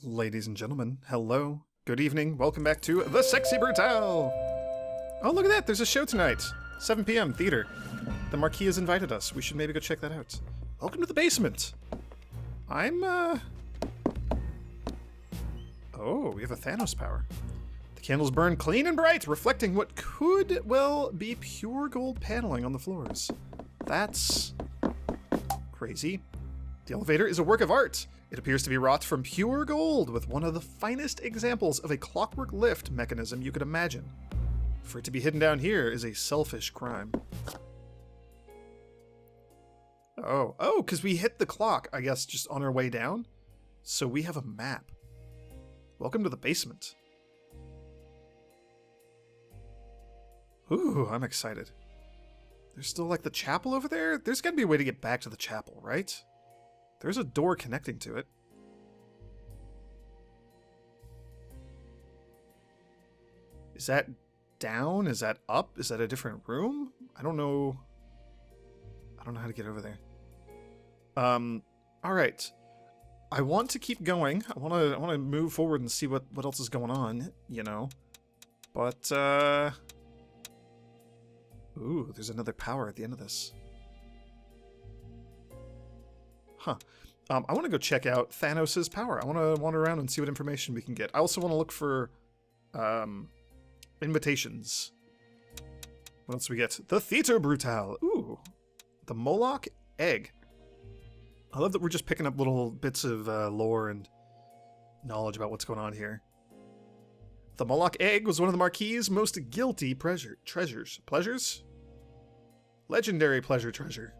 Ladies and gentlemen, hello, good evening, welcome back to The Sexy Brutale! Oh, look at that, there's a show tonight! 7 p.m. theater. The Marquis has invited us, we should maybe go check that out. Welcome to the basement! Oh, we have a Thanos power. The candles burn clean and bright, reflecting what could, well, be pure gold paneling on the floors. That's crazy. The elevator is a work of art. It appears to be wrought from pure gold, with one of the finest examples of a clockwork lift mechanism you could imagine. For it to be hidden down here is a selfish crime. Oh, because we hit the clock, I guess, just on our way down? So we have a map. Welcome to the basement. Ooh, I'm excited. There's still, like, the chapel over there? There's gotta be a way to get back to the chapel, right? There's a door connecting to it. Is that down? Is that up? Is that a different room? I don't know. I don't know how to get over there. Alright. I want to keep going. I wanna move forward and see what else is going on, you know. But, ooh, there's another power at the end of this. Huh. I want to go check out Thanos' power. I want to wander around and see what information we can get. I also want to look for, invitations. What else do we get? The Theater Brutale. Ooh. The Moloch Egg. I love that we're just picking up little bits of lore and knowledge about what's going on here. The Moloch Egg was one of the Marquis' most guilty treasures. Pleasures? Legendary treasure.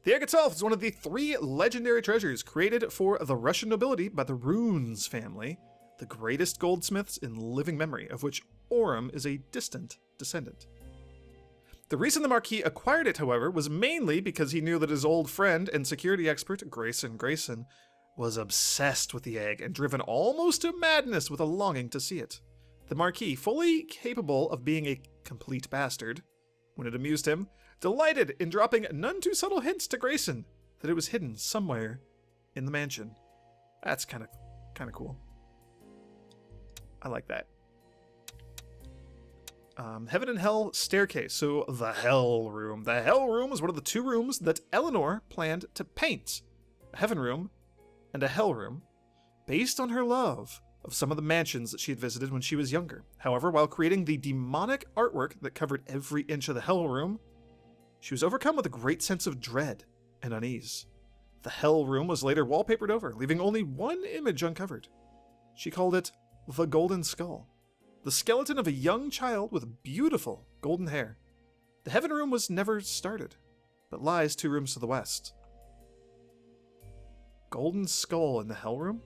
The egg itself is one of the 3 legendary treasures created for the Russian nobility by the Runes family, the greatest goldsmiths in living memory, of which Orem is a distant descendant. The reason the Marquis acquired it, however, was mainly because he knew that his old friend and security expert, Grayson, was obsessed with the egg and driven almost to madness with a longing to see it. The Marquis, fully capable of being a complete bastard, when it amused him, delighted in dropping none too subtle hints to Grayson that it was hidden somewhere in the mansion. That's kind of cool. I like that. Heaven and Hell staircase. So the Hell room. The Hell room is one of the 2 rooms that Eleanor planned to paint. A Heaven room and a Hell room, based on her love of some of the mansions that she had visited when she was younger. However, while creating the demonic artwork that covered every inch of the Hell room, she was overcome with a great sense of dread and unease. The Hell room was later wallpapered over, leaving only one image uncovered. She called it the Golden Skull, the skeleton of a young child with beautiful golden hair. The Heaven room was never started, but lies 2 rooms to the west. Golden Skull in the Hell room?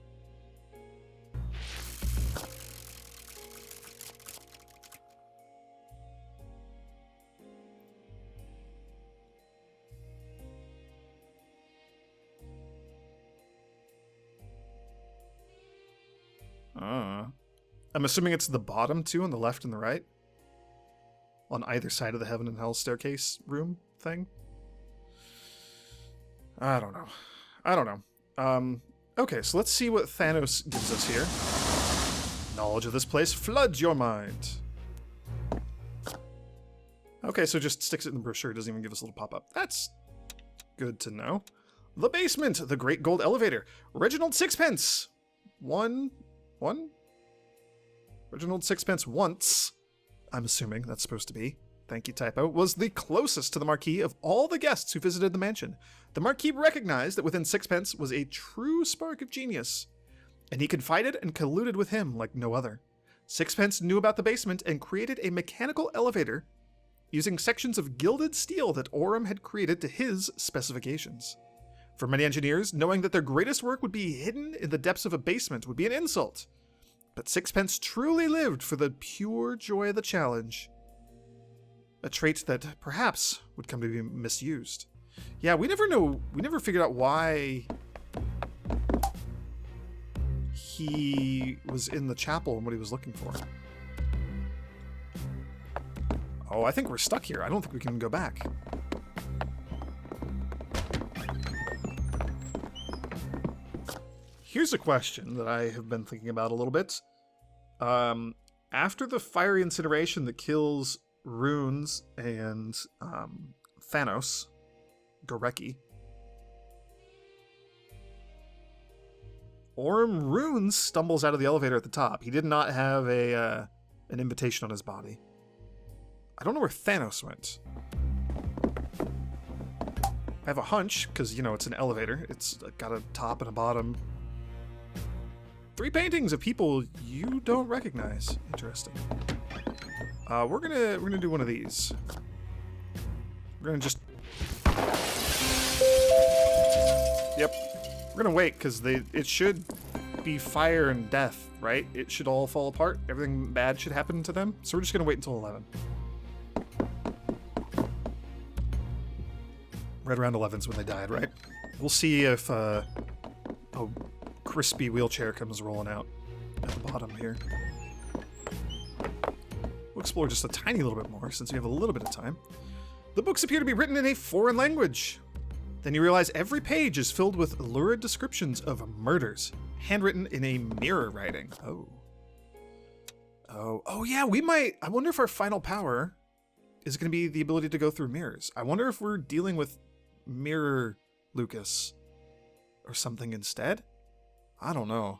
I'm assuming it's the bottom 2 on the left and the right? On either side of the Heaven and Hell staircase room thing? I don't know. Okay, so let's see what Thanos gives us here. Knowledge of this place floods your mind. Okay, so just sticks it in the brochure, doesn't even give us a little pop-up. That's good to know. The basement, the Great Gold Elevator. Reginald Sixpence. One? Reginald Sixpence once, I'm assuming that's supposed to be, thank you typo, was the closest to the Marquis of all the guests who visited the mansion. The Marquis recognized that within Sixpence was a true spark of genius, and he confided and colluded with him like no other. Sixpence knew about the basement and created a mechanical elevator using sections of gilded steel that Orem had created to his specifications. For many engineers, knowing that their greatest work would be hidden in the depths of a basement would be an insult. But Sixpence truly lived for the pure joy of the challenge. A trait that perhaps would come to be misused. Yeah, we never figured out why he was in the chapel and what he was looking for. Oh, I think we're stuck here. I don't think we can go back. Here's a question that I have been thinking about a little bit. After the fiery incineration that kills Runes and Thanos, Gorecki, Orm Runes stumbles out of the elevator at the top. He did not have an invitation on his body. I don't know where Thanos went. I have a hunch, because, you know, it's an elevator. It's got a top and a bottom. 3 paintings of people you don't recognize. Interesting. We're gonna do one of these. We're gonna just... Yep. We're gonna wait, because it should be fire and death, right? It should all fall apart. Everything bad should happen to them. So we're just gonna wait until 11. Right around 11's when they died, right? We'll see if a crispy wheelchair comes rolling out at the bottom here. We'll explore just a tiny little bit more since we have a little bit of time. The books appear to be written in a foreign language. Then you realize every page is filled with lurid descriptions of murders, handwritten in a mirror writing. Oh yeah, we might... I wonder if our final power is going to be the ability to go through mirrors. I wonder if we're dealing with Mirror Lucas or something instead? I don't know.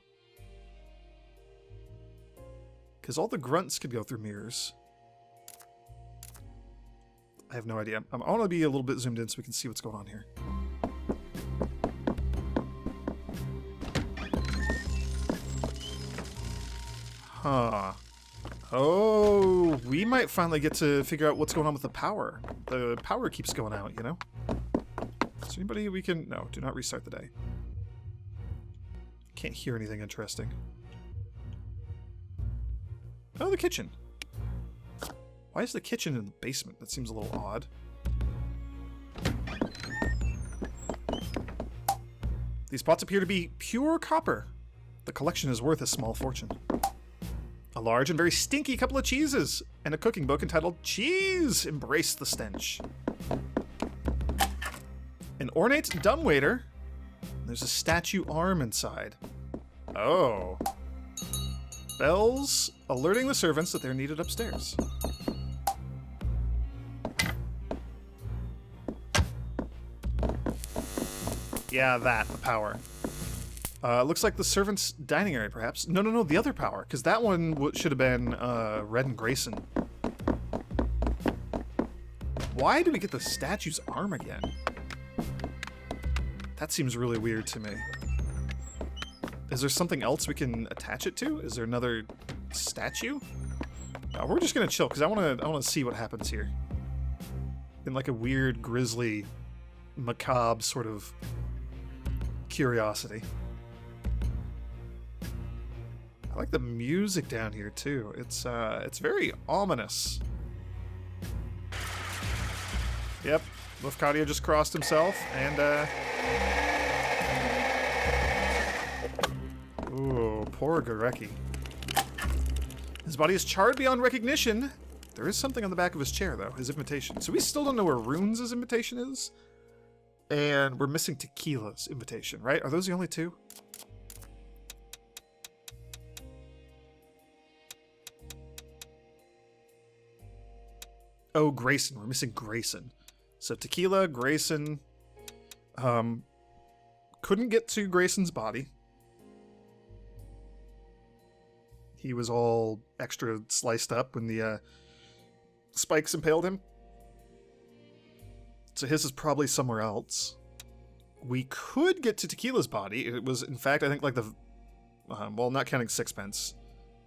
Because all the grunts could go through mirrors. I have no idea. I want to be a little bit zoomed in so we can see what's going on here. Huh. Oh, we might finally get to figure out what's going on with the power. The power keeps going out, you know? Is there anybody we can... No, do not restart the day. Can't hear anything interesting. Oh, the kitchen. Why is the kitchen in the basement? That seems a little odd. These pots appear to be pure copper. The collection is worth a small fortune. A large and very stinky couple of cheeses, and a cooking book entitled Cheese! Embrace the Stench. An ornate dumbwaiter. There's a statue arm inside. Oh. Bells alerting the servants that they're needed upstairs. Yeah, the power. Looks like the servants' dining area, perhaps. No, the other power, because that one should have been Red and Grayson. Why do we get the statue's arm again? That seems really weird to me. Is there something else we can attach it to? Is there another statue? We're just gonna chill, because I wanna see what happens here. In like a weird, grisly, macabre sort of curiosity. I like the music down here too. It's very ominous. Yep, Lufcadia just crossed himself, and ooh, poor Gorecki. His body is charred beyond recognition. There is something on the back of his chair, though, his invitation. So we still don't know where Runes' invitation is. And we're missing Tequila's invitation, right? Are those the only two? Oh, Grayson. We're missing Grayson. So Tequila, Grayson. Couldn't get to Grayson's body. He was all extra sliced up when the spikes impaled him. So his is probably somewhere else. We could get to Tequila's body. It was, in fact, I think like the... well, not counting Sixpence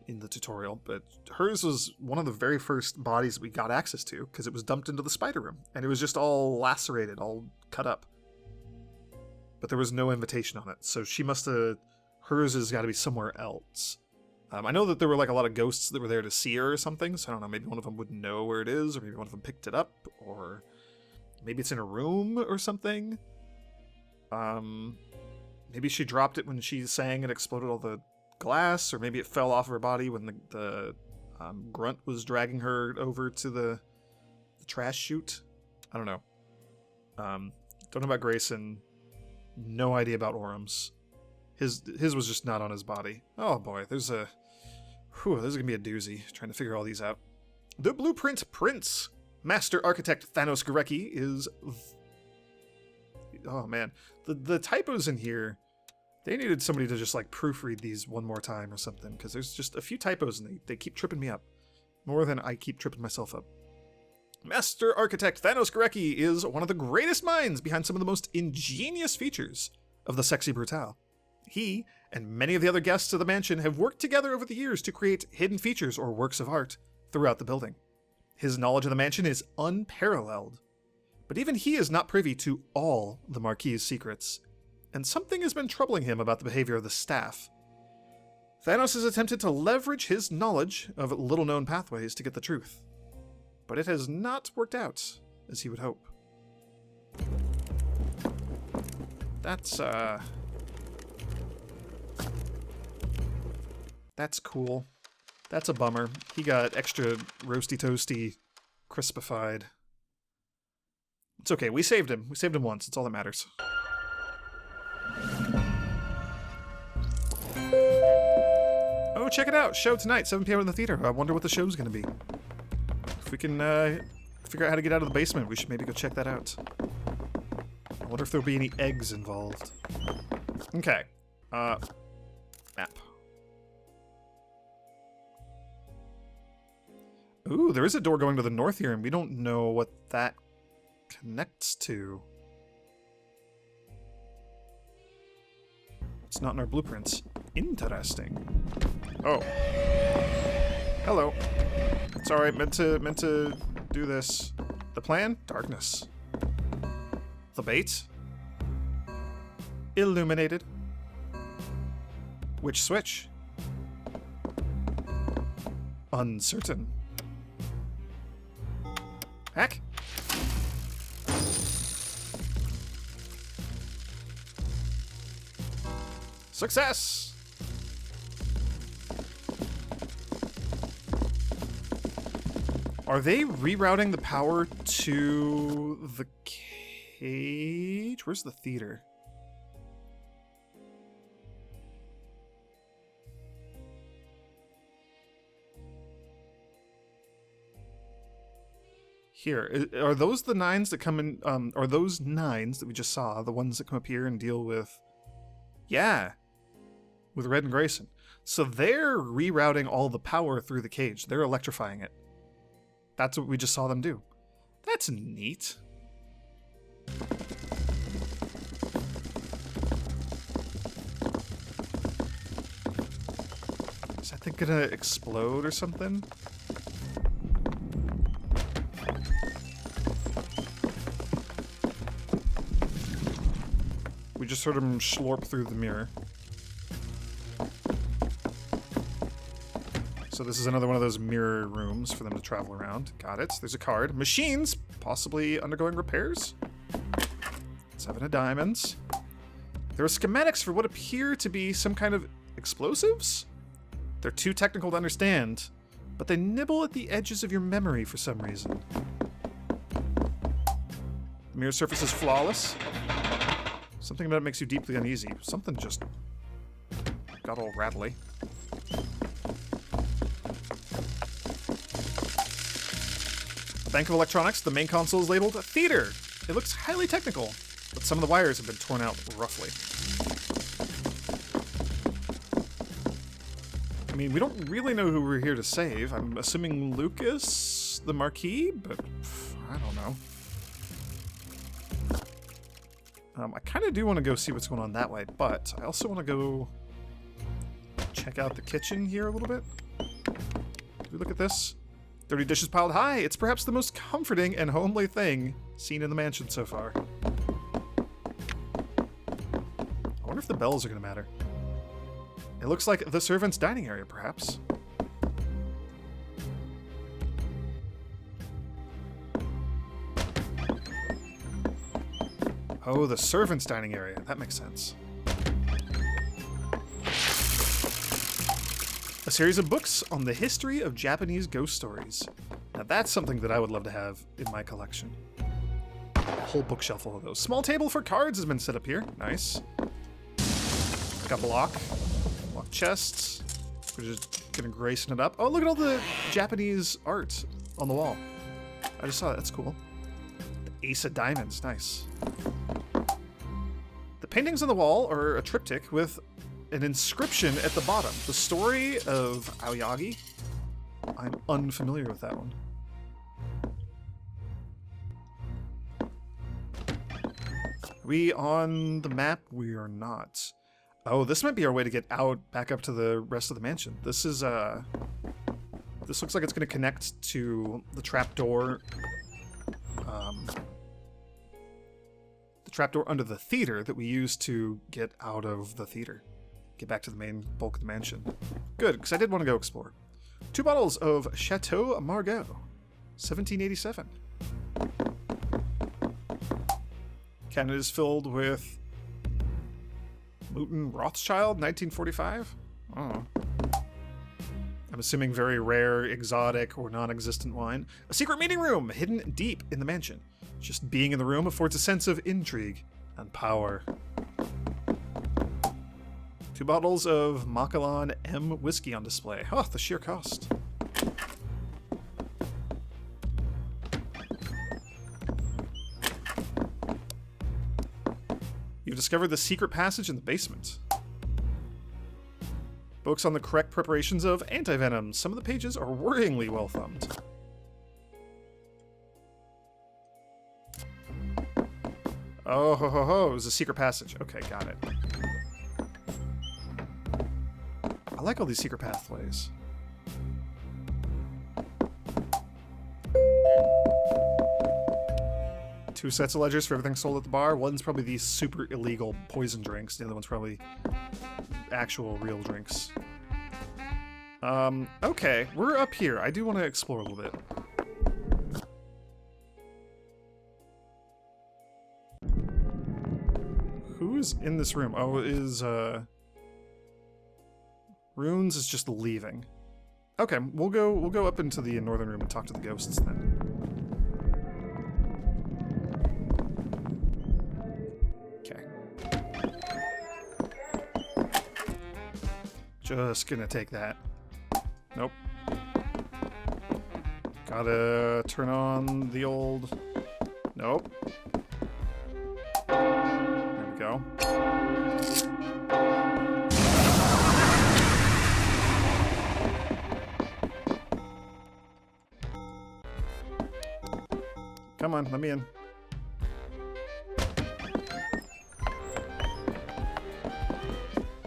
in the tutorial, but hers was one of the very first bodies that we got access to, because it was dumped into the spider room, and it was just all lacerated, all cut up. But there was no invitation on it, so she must have... Hers has got to be somewhere else. I know that there were like a lot of ghosts that were there to see her or something, so I don't know, maybe one of them wouldn't know where it is, or maybe one of them picked it up, or maybe it's in a room or something. Maybe she dropped it when she sang and exploded all the glass, or maybe it fell off of her body when the grunt was dragging her over to the trash chute. I don't know. Don't know about Grayson. No idea about Orms. His was just not on his body. Oh boy, there's a... Whew, this is going to be a doozy, trying to figure all these out. The Blueprint Prince. Master Architect Thanos Architect is... Oh man, the typos in here, they needed somebody to just like proofread these one more time or something, because there's just a few typos and they keep tripping me up. More than I keep tripping myself up. Master Architect Thanos Architect is one of the greatest minds behind some of the most ingenious features of the Sexy Brutale. He and many of the other guests of the mansion have worked together over the years to create hidden features or works of art throughout the building. His knowledge of the mansion is unparalleled. But even he is not privy to all the Marquis's secrets, and something has been troubling him about the behavior of the staff. Thanos has attempted to leverage his knowledge of little-known pathways to get the truth, but it has not worked out as he would hope. That's cool. That's a bummer. He got extra roasty toasty, crispified. It's okay, we saved him. We saved him once, it's all that matters. Oh, check it out! Show tonight, 7 p.m. in the theater. I wonder what the show's gonna be. If we can figure out how to get out of the basement, we should maybe go check that out. I wonder if there'll be any eggs involved. Okay. Map. Ooh, there is a door going to the north here, and we don't know what that connects to. It's not in our blueprints. Interesting. Oh. Hello. Sorry, meant to do this. The plan? Darkness. The bait? Illuminated. Which switch? Uncertain. Hack? Success! Are they rerouting the power to the cage? Where's the theater? Here, are those the nines that come in, are those nines that we just saw, the ones that come up here and deal with... Yeah! With Red and Grayson. So they're rerouting all the power through the cage. They're electrifying it. That's what we just saw them do. That's neat. Is that thing gonna explode or something? We just heard him schlorp through the mirror. So this is another one of those mirror rooms for them to travel around. Got it. There's a card. Machines, possibly undergoing repairs. 7 of diamonds. There are schematics for what appear to be some kind of explosives? They're too technical to understand, but they nibble at the edges of your memory for some reason. The mirror surface is flawless. Something about it makes you deeply uneasy. Something just got all rattly. Bank of Electronics, the main console is labeled Theater. It looks highly technical, but some of the wires have been torn out roughly. I mean, we don't really know who we're here to save. I'm assuming Lucas, the Marquis, but I don't know. I kind of do want to go see what's going on that way, but I also want to go check out the kitchen here a little bit. Can we look at this? 30 dishes piled high. It's perhaps the most comforting and homely thing seen in the mansion so far. I wonder if the bells are going to matter. It looks like the servants' dining area, perhaps. Oh, the servants' dining area. That makes sense. A series of books on the history of Japanese ghost stories. Now that's something that I would love to have in my collection. A whole bookshelf full of those. Small table for cards has been set up here. Nice. Got block chests. We're just gonna grayson it up. Oh, look at all the Japanese art on the wall. I just saw that. That's cool. The Ace of Diamonds. Nice. The paintings on the wall are a triptych with an inscription at the bottom. The story of Aoyagi. I'm unfamiliar with that one. Are we on the map? We are not. Oh, this might be our way to get out, back up to the rest of the mansion. This is, this looks like it's going to connect to the trapdoor. The trapdoor under the theater that we used to get out of the theater. Get back to the main bulk of the mansion. Good, because I did want to go explore. 2 bottles of Chateau Margaux, 1787. Cabinet is filled with Mouton Rothschild, 1945? Oh. I'm assuming very rare, exotic, or non-existent wine. A secret meeting room hidden deep in the mansion. Just being in the room affords a sense of intrigue and power. 2 bottles of Macallan M whiskey on display. Oh, the sheer cost. You've discovered the secret passage in the basement. Books on the correct preparations of antivenom. Some of the pages are worryingly well thumbed. Oh, ho, ho, ho. It was a secret passage. Okay, got it. I like all these secret pathways. Two sets of ledgers for everything sold at the bar. One's probably these super illegal poison drinks. The other one's probably actual real drinks. Okay, we're up here. I do want to explore a little bit. Who is in this room? Oh, Runes is just leaving. Okay, we'll go up into the northern room and talk to the ghosts then. Just gonna take that. Nope. Gotta turn on the old... Nope. There we go. Come on, let me in.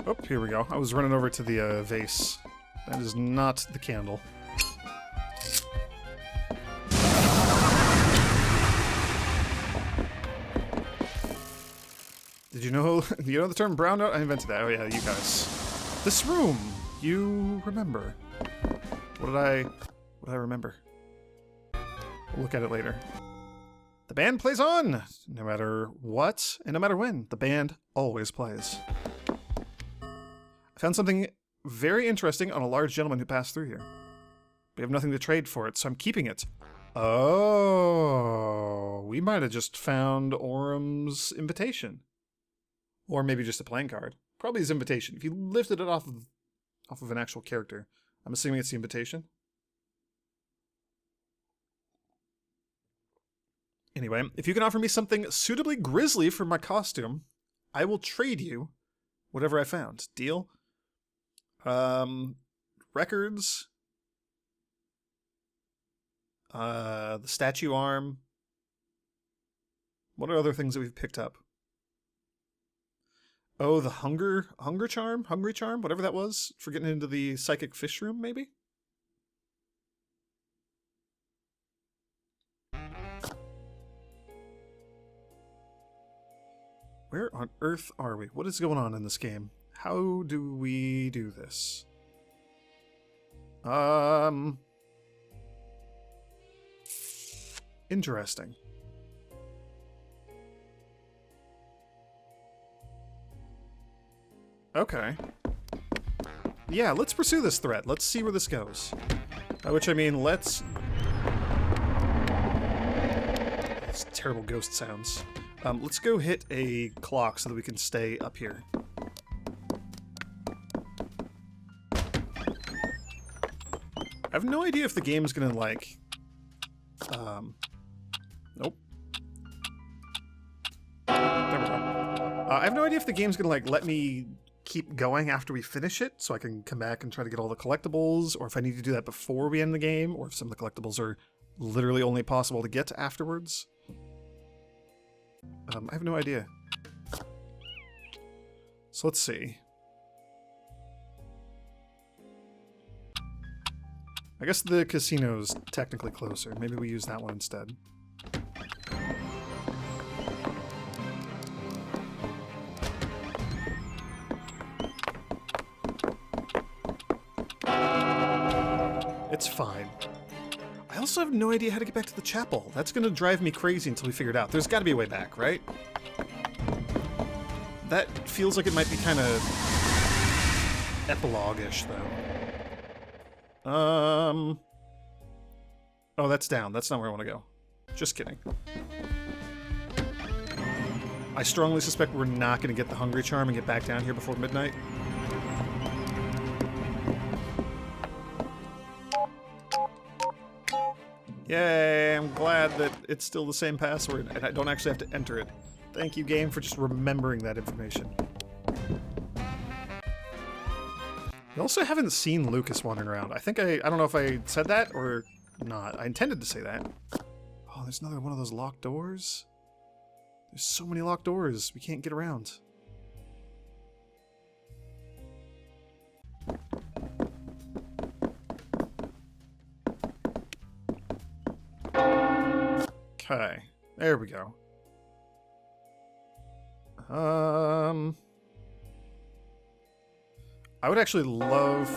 Oh, here we go. I was running over to the vase. That is not the candle. Did you know the term brown note? I invented that. Oh yeah, you guys. This room, you remember. What did I remember? We'll look at it later. The band plays on! No matter what, and no matter when, the band always plays. I found something very interesting on a large gentleman who passed through here. We have nothing to trade for it, so I'm keeping it. Oh, we might have just found Orum's invitation. Or maybe just a playing card. Probably his invitation. If you lifted it off of an actual character, I'm assuming it's the invitation. Anyway, if you can offer me something suitably grisly for my costume, I will trade you whatever I found. Deal? Records. The statue arm. What are other things that we've picked up? Oh, the hungry charm, whatever that was, for getting into the psychic fish room, maybe? Where on earth are we? What is going on in this game? How do we do this? Interesting. Okay. Yeah, let's pursue this threat. Let's see where this goes. By which I mean, let's... These terrible ghost sounds. Let's go hit a clock so that we can stay up here. I have no idea if the game's gonna, like... Nope. There we go. I have no idea if the game's gonna, like, let me keep going after we finish it, so I can come back and try to get all the collectibles, or if I need to do that before we end the game, or if some of the collectibles are literally only possible to get afterwards. I have no idea. So let's see. I guess the casino's technically closer. Maybe we use that one instead. It's fine. I also have no idea how to get back to the chapel. That's gonna drive me crazy until we figure it out. There's gotta be a way back, right? That feels like it might be kind of epilogue-ish, though. Oh, that's down. That's not where I want to go. Just kidding. I strongly suspect we're not going to get the Hungry Charm and get back down here before midnight. Yay, I'm glad that it's still the same password and I don't actually have to enter it. Thank you, game, for just remembering that information. We also haven't seen Lucas wandering around. I don't know if I said that or not. I intended to say that. Oh, there's another one of those locked doors. There's so many locked doors. We can't get around. Okay. There we go. I would actually love...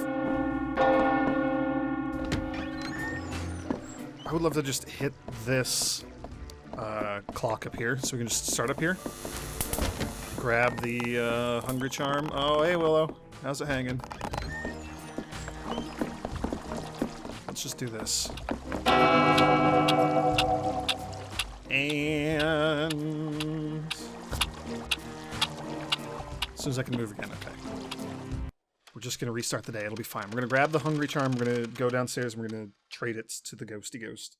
I would love to just hit this clock up here, so we can just start up here. Grab the Hungry Charm. Oh, hey, Willow. How's it hanging? Let's just do this. And... as soon as I can move again, okay. We're just going to restart the day. It'll be fine. We're going to grab the Hungry Charm. We're going to go downstairs and we're going to trade it to the Ghosty Ghost.